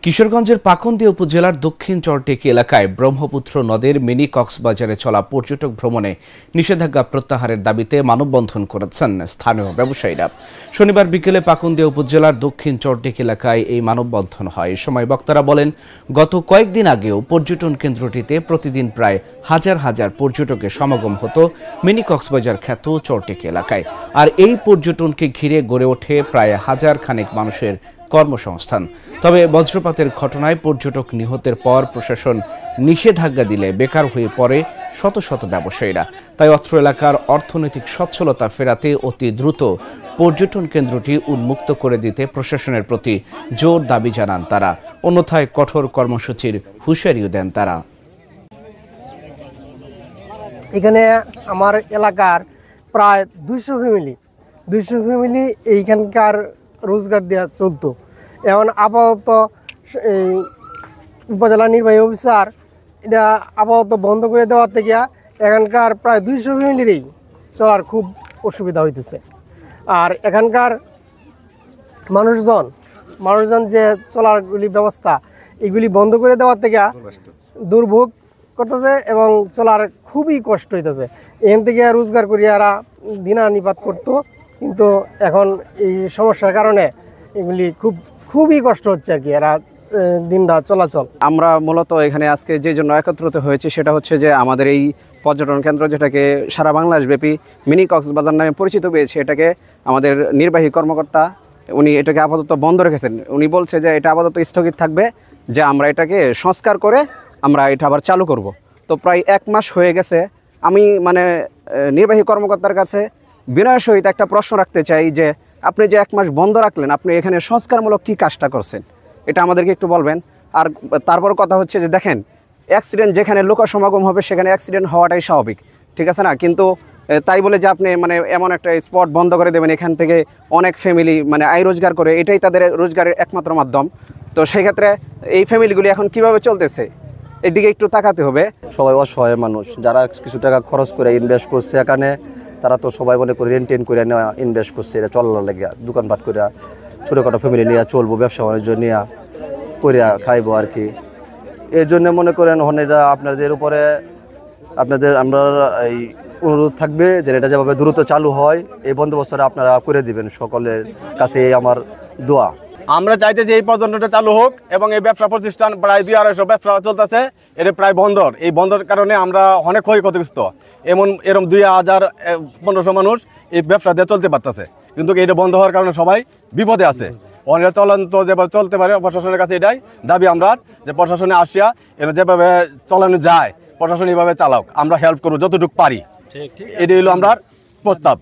কিশোরগঞ্জের পাকন্দি উপজেলার দক্ষিণ চরটেকি এলাকায় ব্রহ্মপুত্র নদের মিনি কক্সবাজারে চলা পর্যটক ভ্রমণে নিষেধাজ্ঞা প্রত্যাহারের দাবিতে মানববন্ধন করেছেন স্থানীয় ব্যবসায়ীরা। শনিবার বিকেলে পাকন্দি উপজেলার দক্ষিণ চরটেকি এলাকায় এই মানববন্ধন হয়। এ সময় বক্তারা বলেন, গত কয়েকদিন আগেও পর্যটন কেন্দ্রটিতে প্রতিদিন প্রায় হাজার হাজার পর্যটকের সমাগম হতো মিনি কক্সবাজার খ্যাত চরটেকি এলাকায়। আর এই পর্যটনকে ঘিরে গড়ে ওঠে প্রায় হাজার খানেক মানুষের কর্মসংস্থান। তবে বজ্রপাতের ঘটনায় পর্যটক নিহতের পর প্রশাসন নিষেধাজ্ঞা দিলে বেকার হয়ে পড়ে শত শত ব্যবসায়ীরা। তাই অত্র এলাকার অর্থনৈতিক সচ্ছলতা ফেরাতে অতি দ্রুত পর্যটন কেন্দ্রটি উন্মুক্ত করে দিতে প্রশাসনের প্রতি জোর দাবি জানান তারা। অন্যথায় কঠোর কর্মসূচির হুঁশিয়ারিও দেন তারা। এখানে আমার এলাকার প্রায় 200 ফ্যামিলি এইখানকার রোজগার দেওয়া চলতো। এখন আপাতত এই উপজেলা নির্বাহী অফিসার এটা আপাতত বন্ধ করে দেওয়ার থেকে এখানকার প্রায় 200 ফ্যামিলিরই চলার খুব অসুবিধা হইতেছে। আর এখানকার মানুষজন যে চলারগুলি ব্যবস্থা এগুলি বন্ধ করে দেওয়ার থেকে দুর্ভোগ করতেছে এবং চলার খুবই কষ্ট হইতেছে। এখান থেকে রোজগার করিয়া এরা দিনানিপাত করতো, কিন্তু এখন এই সমস্যার কারণে এগুলি খুবই কষ্ট হচ্ছে আর কি, এরা দিনরাত চলাচল। আমরা মূলত এখানে আজকে যে জন্য একত্রিত হয়েছে সেটা হচ্ছে যে আমাদের এই পর্যটন কেন্দ্র, যেটাকে সারা বাংলাদেশব্যাপী মিনি কক্সবাজার নামে পরিচিত পেয়েছে, এটাকে আমাদের নির্বাহী কর্মকর্তা উনি এটাকে আপাতত বন্ধ রেখেছেন। উনি বলছে যে এটা আপাতত স্থগিত থাকবে, যে আমরা এটাকে সংস্কার করে আমরা এটা আবার চালু করব। তো প্রায় 1 মাস হয়ে গেছে। আমি নির্বাহী কর্মকর্তার কাছে বিনয়ের সহিত একটা প্রশ্ন রাখতে চাই যে আপনি যে 1 মাস বন্ধ রাখলেন, আপনি এখানে সংস্কারমূলক কী কাজটা করছেন এটা আমাদেরকে একটু বলবেন। আর তারপর কথা হচ্ছে যে দেখেন, অ্যাক্সিডেন্ট যেখানে লোক সমাগম হবে সেখানে অ্যাক্সিডেন্ট হওয়াটাই স্বাভাবিক, ঠিক আছে না? কিন্তু তাই বলে যে আপনি এমন একটা স্পট বন্ধ করে দেবেন, এখান থেকে অনেক ফ্যামিলি আয় রোজগার করে, এটাই তাদের রোজগারের একমাত্র মাধ্যম। তো সেক্ষেত্রে এই ফ্যামিলিগুলি এখন কিভাবে চলতেছে এদিকে একটু তাকাতে হবে। সবাই অসহায় মানুষ, যারা কিছু টাকা খরচ করে ইনভেস্ট করছে এখানে, তারা তো সবাই মনে করে রেন্টেন করে নেওয়া ইনভেস্ট করছে এটা চলার লেগে, দোকানপাট করে ছোটোখাটো ফ্যামিলি নিয়ে চলবো, ব্যবসা বাণিজ্য নিয়ে করিয়া খাইবো আর কি। এই জন্য মনে করেন এটা আপনাদের উপরে আমরা এই অনুরোধ থাকবে যে এটা যেভাবে দ্রুত চালু হয় এই বন্দোবস্তটা আপনারা করে দিবেন। সকলের কাছে আমার দোয়া। আমরা চাইতে যে এই পর্যটনটা চালু হোক এবং এই ব্যবসা প্রতিষ্ঠান প্রায় 200-250 ব্যবসা চলতেছে, এটা প্রায় বন্দর। এই বন্দরের কারণে আমরা অনেক ক্ষতিগ্রস্ত। এরম 2000-1500 মানুষ এই ব্যবসা দিয়ে চলতে পারতেছে, কিন্তু এটা বন্ধ হওয়ার কারণে সবাই বিপদে আছে। অনেক চলন্ত যেভাবে চলতে পারে, প্রশাসনের কাছে এটাই দাবি আমরা, যে প্রশাসনে আসিয়া এরা যেভাবে চালানো যায় প্রশাসন এইভাবে চালাক, আমরা হেল্প করবো যতটুকু পারি। এটাই হলো আমরা প্রস্তাব।